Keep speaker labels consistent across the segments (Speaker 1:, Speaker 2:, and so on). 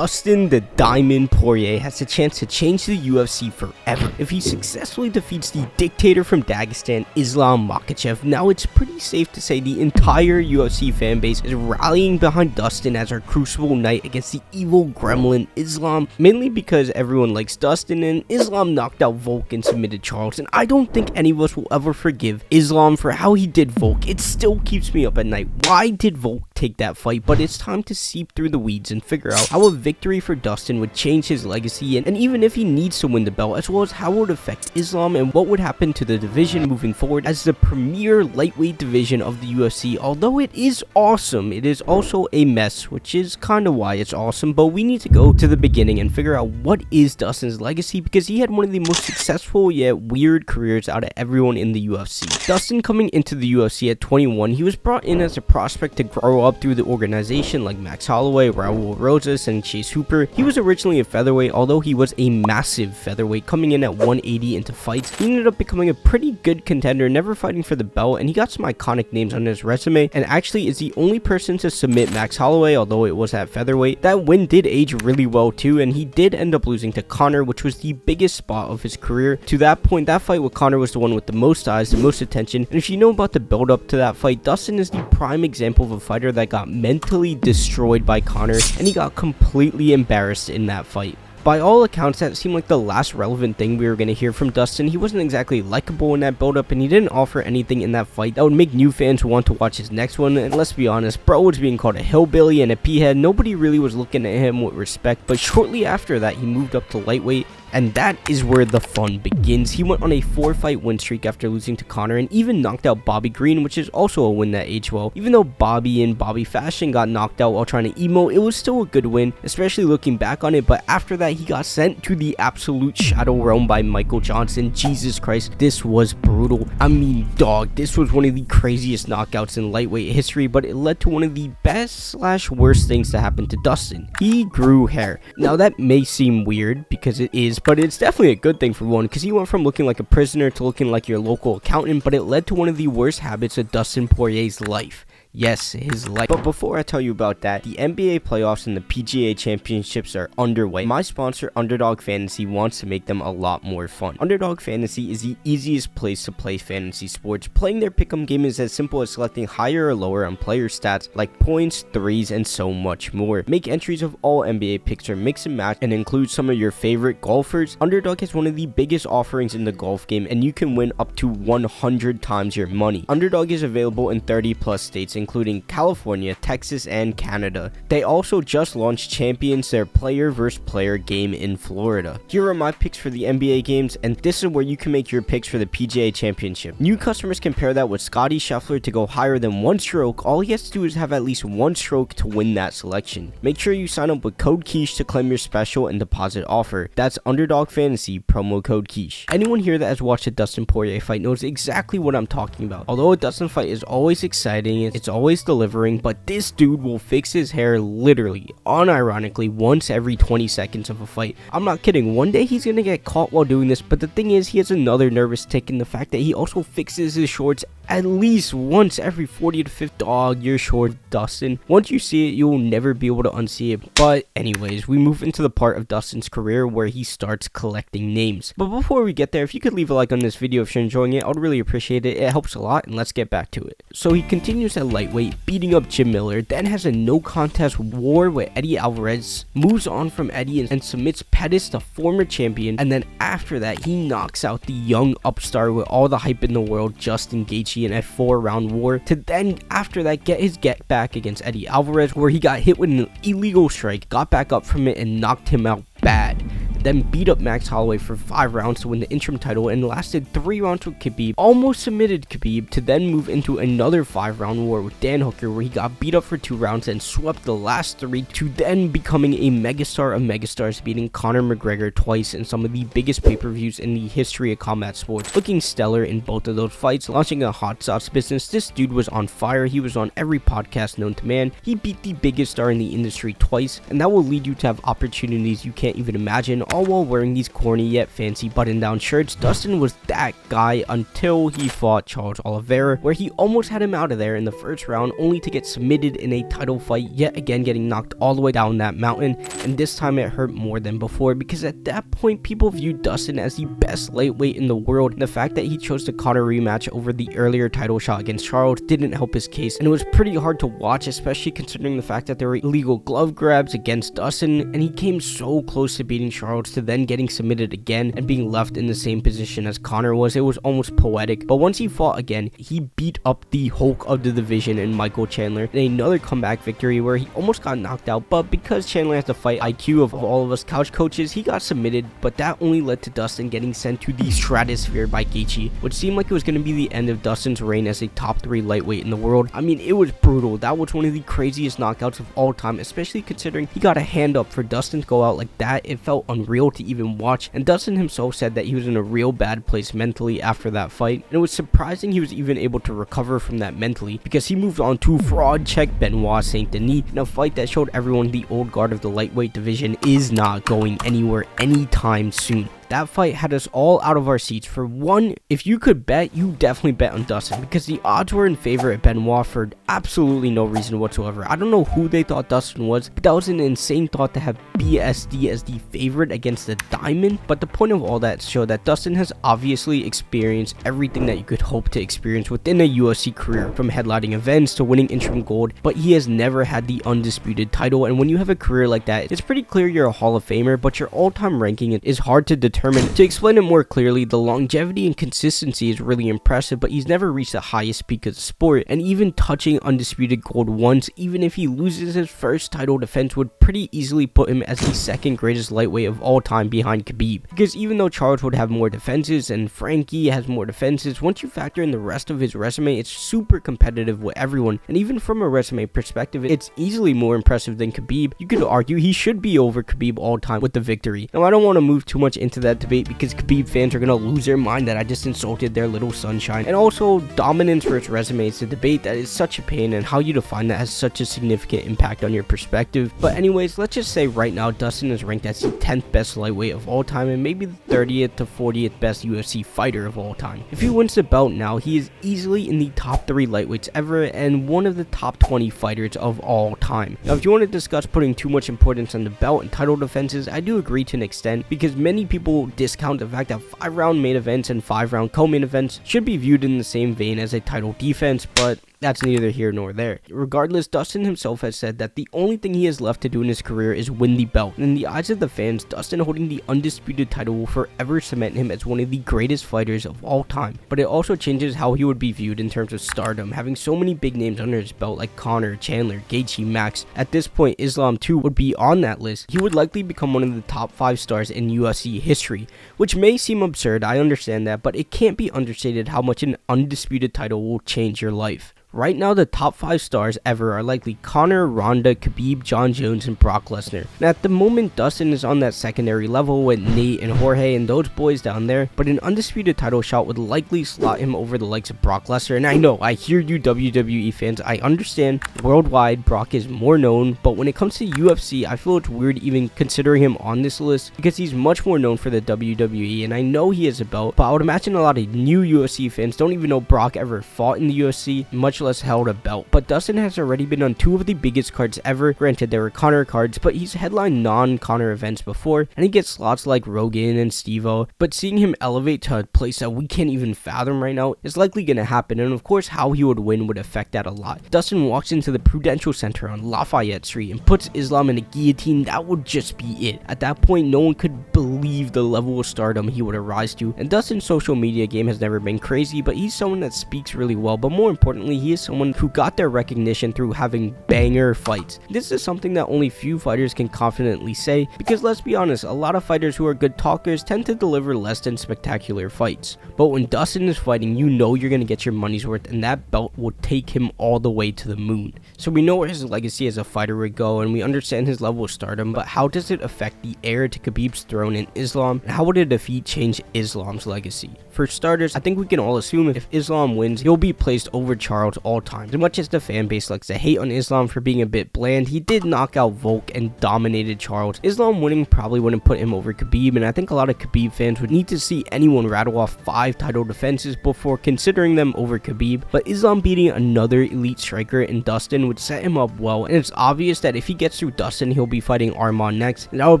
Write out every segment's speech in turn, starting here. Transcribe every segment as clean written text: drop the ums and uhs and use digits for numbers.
Speaker 1: Dustin the Diamond Poirier has a chance to change the UFC forever if he successfully defeats the dictator from Dagestan, Islam Makhachev. Now it's pretty safe to say the entire UFC fanbase is rallying behind Dustin as our crucible night against the evil gremlin Islam, mainly because everyone likes Dustin and Islam knocked out Volk and submitted Charles, and I don't think any of us will ever forgive Islam for how he did Volk. It still keeps me up at night. Why did Volk take that fight? But it's time to seep through the weeds and figure out how a victory for Dustin would change his legacy, and even if he needs to win the belt, as well as how it would affect Islam and what would happen to the division moving forward as the premier lightweight division of the UFC. Although it is awesome, it is also a mess, which is kind of why it's awesome. But we need to go to the beginning and figure out what is Dustin's legacy, because he had one of the most successful yet weird careers out of everyone in the UFC. Dustin, coming into the UFC at 21, he was brought in as a prospect to grow up through the organization like Max Holloway, Raul Rosas, and Chase Hooper. He was originally a featherweight, although he was a massive featherweight, coming in at 180 into fights. He ended up becoming a pretty good contender, never fighting for the belt, and he got some iconic names on his resume, and actually is the only person to submit Max Holloway, although it was at featherweight. That win did age really well too, and he did end up losing to Conor, which was the biggest spot of his career. To that point, that fight with Conor was the one with the most eyes, the most attention, and if you know about the build up to that fight, Dustin is the prime example of a fighter that got mentally destroyed by Conor, and he got completely embarrassed in that fight. By all accounts, that seemed like the last relevant thing we were going to hear from Dustin. He wasn't exactly likable in that build-up, and he didn't offer anything in that fight that would make new fans want to watch his next one. And let's be honest, bro was being called a hillbilly and a peahead. Nobody really was looking at him with respect, but shortly after that, he moved up to lightweight, and that is where the fun begins. He went on a 4-fight win streak after losing to Conor, and even knocked out Bobby Green, which is also a win that aged well. Even though Bobby in Bobby fashion got knocked out while trying to emote, it was still a good win, especially looking back on it. But after that, he got sent to the absolute shadow realm by Michael Johnson. Jesus Christ, this was brutal. I mean, dog, this was one of the craziest knockouts in lightweight history, but it led to one of the best / worst things to happen to Dustin. He grew hair. Now that may seem weird because it is, but it's definitely a good thing for one, because he went from looking like a prisoner to looking like your local accountant, but it led to one of the worst habits of Dustin Poirier's life. Yes, his life. But before I tell you about that, the NBA playoffs and the PGA Championships are underway. My sponsor, Underdog Fantasy, wants to make them a lot more fun. Underdog Fantasy is the easiest place to play fantasy sports. Playing their pick'em game is as simple as selecting higher or lower on player stats like points, threes, and so much more. Make entries of all NBA picks or mix and match and include some of your favorite golfers. Underdog has one of the biggest offerings in the golf game, and you can win up to 100 times your money. Underdog is available in 30 plus states, including California, Texas, and Canada. They also just launched Champions, their player versus player game in Florida. Here are my picks for the NBA games, and this is where you can make your picks for the PGA Championship. New customers can pair that with Scotty Scheffler to go higher than one stroke. All he has to do is have at least one stroke to win that selection. Make sure you sign up with code Quiche to claim your special and deposit offer. That's Underdog Fantasy, promo code Quiche. Anyone here that has watched a Dustin Poirier fight knows exactly what I'm talking about. Although a Dustin fight is always exciting, it's always delivering, but this dude will fix his hair literally, unironically, once every 20 seconds of a fight. I'm not kidding. One day he's gonna get caught while doing this, but the thing is, he has another nervous tick in the fact that he also fixes his shorts at least once every 40 to 50. Dog, you're short, Dustin. Once you see it, you will never be able to unsee it. But anyways, we move into the part of Dustin's career where he starts collecting names. But before we get there, if you could leave a like on this video if you're enjoying it, I would really appreciate it. It helps a lot, and let's get back to it. So he continues at lightweight, beating up Jim Miller, then has a no contest war with Eddie Alvarez, moves on from Eddie and submits Pettis, the former champion, and then after that, he knocks out the young upstart with all the hype in the world, Justin Gaethje, in a 4-round war, to then after that get his get back against Eddie Alvarez, where he got hit with an illegal strike, got back up from it, and knocked him out bad. Then beat up Max Holloway for 5 rounds to win the interim title, and lasted 3 rounds with Khabib, almost submitted Khabib, to then move into another 5-round war with Dan Hooker, where he got beat up for 2 rounds and swept the last 3, to then becoming a megastar of megastars, beating Conor McGregor twice in some of the biggest pay-per-views in the history of combat sports, looking stellar in both of those fights, launching a hot sauce business. This dude was on fire. He was on every podcast known to man. He beat the biggest star in the industry twice, and that will lead you to have opportunities you can't even imagine. all while wearing these corny yet fancy button-down shirts. Dustin was that guy until he fought Charles Oliveira, where he almost had him out of there in the first round, only to get submitted in a title fight, yet again getting knocked all the way down that mountain, and this time it hurt more than before, because at that point people viewed Dustin as the best lightweight in the world, and the fact that he chose the Conor rematch over the earlier title shot against Charles didn't help his case, and it was pretty hard to watch, especially considering the fact that there were illegal glove grabs against Dustin, and he came so close to beating Charles to then getting submitted again and being left in the same position as Conor was. It was almost poetic, but once he fought again, he beat up the Hulk of the division in Michael Chandler in another comeback victory where he almost got knocked out, but because Chandler has the fight IQ of all of us couch coaches, he got submitted, but that only led to Dustin getting sent to the stratosphere by Gaethje, which seemed like it was going to be the end of Dustin's reign as a top 3 lightweight in the world. I mean, it was brutal. That was one of the craziest knockouts of all time, especially considering he got a hand up. For Dustin to go out like that, it felt unreal to even watch, and Dustin himself said that he was in a real bad place mentally after that fight, and it was surprising he was even able to recover from that mentally, because he moved on to fraud check Benoit Saint Denis in a fight that showed everyone the old guard of the lightweight division is not going anywhere anytime soon. That fight had us all out of our seats. For one, if you could bet, you definitely bet on Dustin, because the odds were in favor of Benoit for absolutely no reason whatsoever. I don't know who they thought Dustin was, but that was an insane thought to have BSD as the favorite against the Diamond. But the point of all that showed that Dustin has obviously experienced everything that you could hope to experience within a UFC career, from headlining events to winning interim gold, but he has never had the undisputed title. And when you have a career like that, it's pretty clear you're a Hall of Famer, but your all-time ranking is hard to determine. To explain it more clearly, the longevity and consistency is really impressive, but he's never reached the highest peak of the sport, and even touching undisputed gold once, even if he loses his first title defense, would pretty easily put him as the second greatest lightweight of all time behind Khabib. Because even though Charles would have more defenses and Frankie has more defenses, once you factor in the rest of his resume, it's super competitive with everyone, and even from a resume perspective, it's easily more impressive than Khabib. You could argue he should be over Khabib all time with the victory. Now, I don't want to move too much into that debate, because Khabib fans are going to lose their mind that I just insulted their little sunshine. And also, dominance versus resume is a debate that is such a pain, and how you define that has such a significant impact on your perspective. But anyways, let's just say right now Dustin is ranked as the 10th best lightweight of all time, and maybe the 30th to 40th best UFC fighter of all time. If he wins the belt now, he is easily in the top 3 lightweights ever, and one of the top 20 fighters of all time. Now, if you want to discuss putting too much importance on the belt and title defenses, I do agree to an extent, because many people discount the fact that 5-round main events and 5-round co-main events should be viewed in the same vein as a title defense, but that's neither here nor there. Regardless, Dustin himself has said that the only thing he has left to do in his career is win the belt. And in the eyes of the fans, Dustin holding the undisputed title will forever cement him as one of the greatest fighters of all time. But it also changes how he would be viewed in terms of stardom, having so many big names under his belt like Conor, Chandler, Gaethje, Max. At this point, Islam too would be on that list. He would likely become one of the top 5 stars in UFC history, which may seem absurd, I understand that, but it can't be understated how much an undisputed title will change your life. Right now, the top 5 stars ever are likely Conor, Ronda, Khabib, Jon Jones, and Brock Lesnar. Now, at the moment, Dustin is on that secondary level with Nate and Jorge and those boys down there, but an undisputed title shot would likely slot him over the likes of Brock Lesnar. And I know, I hear you WWE fans, I understand worldwide Brock is more known, but when it comes to UFC, I feel it's weird even considering him on this list, because he's much more known for the WWE, and I know he has a belt, but I would imagine a lot of new UFC fans don't even know Brock ever fought in the UFC, much less held a belt. But Dustin has already been on 2 of the biggest cards ever. Granted, there were Conor cards, but he's headlined non-Conor events before, and he gets slots like Rogan and Steve-O. But seeing him elevate to a place that we can't even fathom right now is likely going to happen, and of course how he would win would affect that a lot. Dustin walks into the Prudential Center on Lafayette Street and puts Islam in a guillotine, that would just be it. At that point, no one could believe the level of stardom he would arise to. And Dustin's social media game has never been crazy, but he's someone that speaks really well, but more importantly, he is someone who got their recognition through having banger fights. This is something that only few fighters can confidently say, because let's be honest, a lot of fighters who are good talkers tend to deliver less than spectacular fights. But when Dustin is fighting, you know you're going to get your money's worth, and that belt will take him all the way to the moon. So we know where his legacy as a fighter would go, and we understand his level of stardom, but how does it affect the heir to Khabib's throne in Islam, and how would a defeat change Islam's legacy? For starters, I think we can all assume if Islam wins, he'll be placed over Charles all time. As much as the fan base likes to hate on Islam for being a bit bland, he did knock out Volk and dominated Charles. Islam winning probably wouldn't put him over Khabib, and I think a lot of Khabib fans would need to see anyone rattle off 5 title defenses before considering them over Khabib. But Islam beating another elite striker in Dustin would set him up well, and it's obvious that if he gets through Dustin, he'll be fighting Arman next, and that would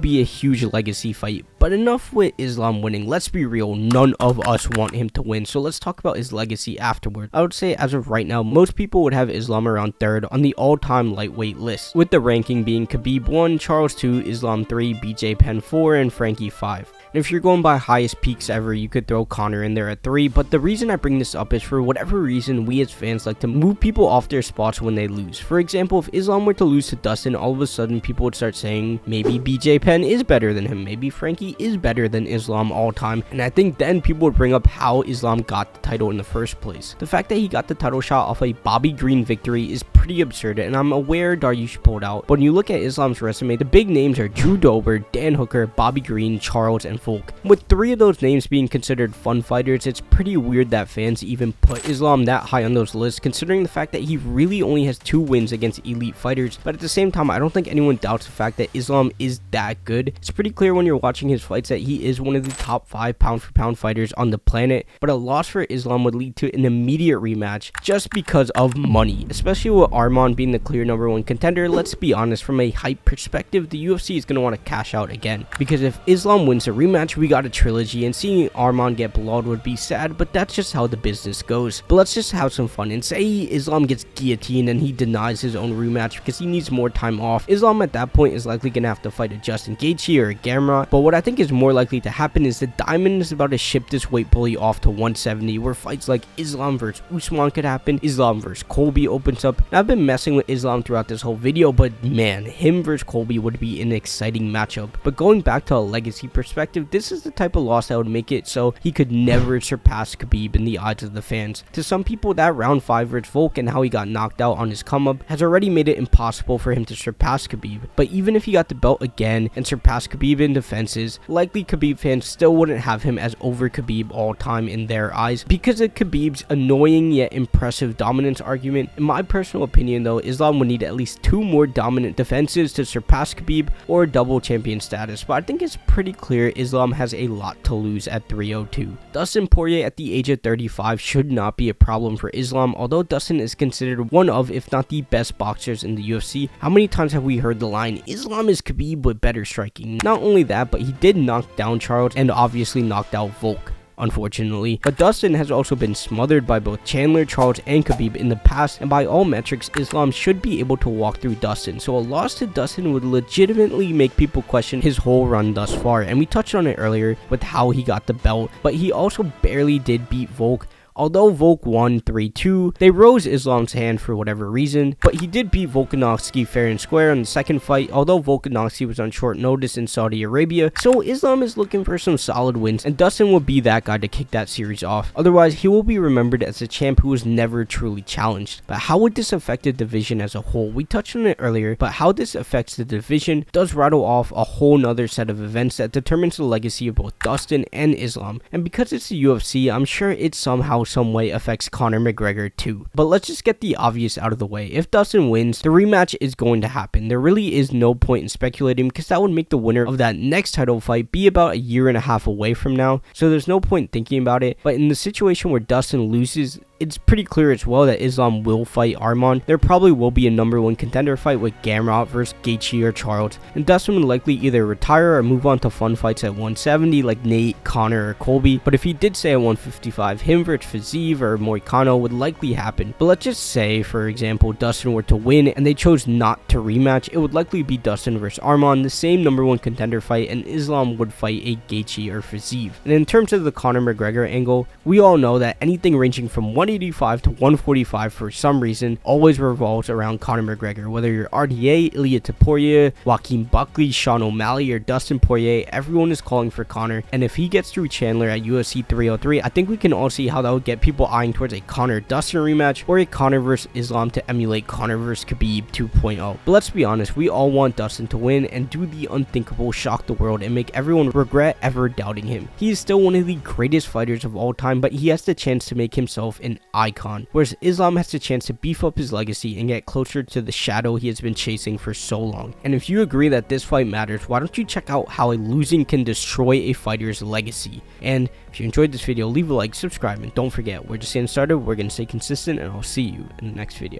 Speaker 1: be a huge legacy fight. But enough with Islam winning. Let's be real, none of us want him to win, so let's talk about his legacy afterward. I would say as of right now, most people would have Islam around 3rd on the all-time lightweight list, with the ranking being Khabib 1, Charles 2, Islam 3, BJ Penn 4, and Frankie 5. And if you're going by highest peaks ever, you could throw Conor in there at 3, but the reason I bring this up is for whatever reason, we as fans like to move people off their spots when they lose. For example, if Islam were to lose to Dustin, all of a sudden people would start saying, maybe BJ Penn is better than him, maybe Frankie is better than Islam all time, and I think then people would bring up how Islam got the title in the first place. The fact that he got the title shot off a Bobby Green victory is pretty absurd, and I'm aware Dariush pulled out, but when you look at Islam's resume, the big names are Drew Dober, Dan Hooker, Bobby Green, Charles, and Volk. With 3 of those names being considered fun fighters, it's pretty weird that fans even put Islam that high on those lists, considering the fact that he really only has 2 wins against elite fighters. But at the same time, I don't think anyone doubts the fact that Islam is that good. It's pretty clear when you're watching his fights that he is one of the top 5 pound for pound fighters on the planet, but a loss for Islam would lead to an immediate rematch just because of money, especially with Arman being the clear #1 contender. Let's be honest, from a hype perspective, the UFC is going to want to cash out again, because if Islam wins a rematch, we got a trilogy, and seeing Arman get blood would be sad, but that's just how the business goes. But let's just have some fun and say Islam gets guillotined and he denies his own rematch because he needs more time off. Islam at that point is likely going to have to fight a Justin Gaethje or a Gamrot, but what I think is more likely to happen is the Diamond is about to ship this weight bully off to 170, where fights like Islam versus Usman could happen, Islam versus Colby opens up. And I've been messing with Islam throughout this whole video, but man, him versus Colby would be an exciting matchup. But going back to a legacy perspective, this is the type of loss that would make it so he could never surpass Khabib in the eyes of the fans. To some people, that round 5 versus Volk and how he got knocked out on his come up has already made it impossible for him to surpass Khabib. But even if he got the belt again and surpassed Khabib in defenses, likely Khabib fans still wouldn't have him as over Khabib all time in their eyes because of Khabib's annoying yet impressive dominance argument. In my personal opinion though, Islam would need at least 2 more dominant defenses to surpass Khabib or double champion status, but I think it's pretty clear Islam has a lot to lose at 302. Dustin Poirier at the age of 35 should not be a problem for Islam, although Dustin is considered one of, if not the best boxers in the UFC. How many times have we heard the line, Islam is Khabib with better striking? Not only that, but he did knock down Charles and obviously knocked out Volk, unfortunately. But Dustin has also been smothered by both Chandler, Charles, and Khabib in the past, and by all metrics, Islam should be able to walk through Dustin. So a loss to Dustin would legitimately make people question his whole run thus far, and we touched on it earlier with how he got the belt, but he also barely did beat Volk. Although Volk won 3-2, they rose Islam's hand for whatever reason, but he did beat Volkanovski fair and square in the second fight, although Volkanovski was on short notice in Saudi Arabia, so Islam is looking for some solid wins, and Dustin will be that guy to kick that series off. Otherwise, he will be remembered as a champ who was never truly challenged. But how would this affect the division as a whole? We touched on it earlier, but how this affects the division does rattle off a whole nother set of events that determines the legacy of both Dustin and Islam, and because it's the UFC, I'm sure it somehow some way affects Conor McGregor too. But let's just get the obvious out of the way. If Dustin wins, the rematch is going to happen. There really is no point in speculating because that would make the winner of that next title fight be about a year and a half away from now, so there's no point thinking about it. But in the situation where Dustin loses, it's pretty clear as well that Islam will fight Arman. There probably will be a #1 contender fight with Gamrot versus Gaethje or Charles, and Dustin would likely either retire or move on to fun fights at 170 like Nate, Conor, or Colby. But if he did say at 155, him versus Fiziev or Moicano would likely happen. But let's just say, for example, Dustin were to win and they chose not to rematch, it would likely be Dustin versus Arman, the same #1 contender fight, and Islam would fight a Gaethje or Fiziev. And in terms of the Conor McGregor angle, we all know that anything ranging from 185 to 145 for some reason always revolves around Conor McGregor. Whether you're RDA, Ilia Topuria, Joaquin Buckley, Sean O'Malley, or Dustin Poirier, everyone is calling for Conor, and if he gets through Chandler at UFC 303, I think we can all see how that would get people eyeing towards a Conor-Dustin rematch or a Conor vs Islam to emulate Conor vs Khabib 2.0. But let's be honest, we all want Dustin to win and do the unthinkable, shock the world, and make everyone regret ever doubting him. He is still one of the greatest fighters of all time, but he has the chance to make himself an icon, whereas Islam has the chance to beef up his legacy and get closer to the shadow he has been chasing for so long. And if you agree that this fight matters, why don't you check out how a losing can destroy a fighter's legacy? And if you enjoyed this video, leave a like, subscribe, and don't forget, we're just getting started, we're going to stay consistent, and I'll see you in the next video.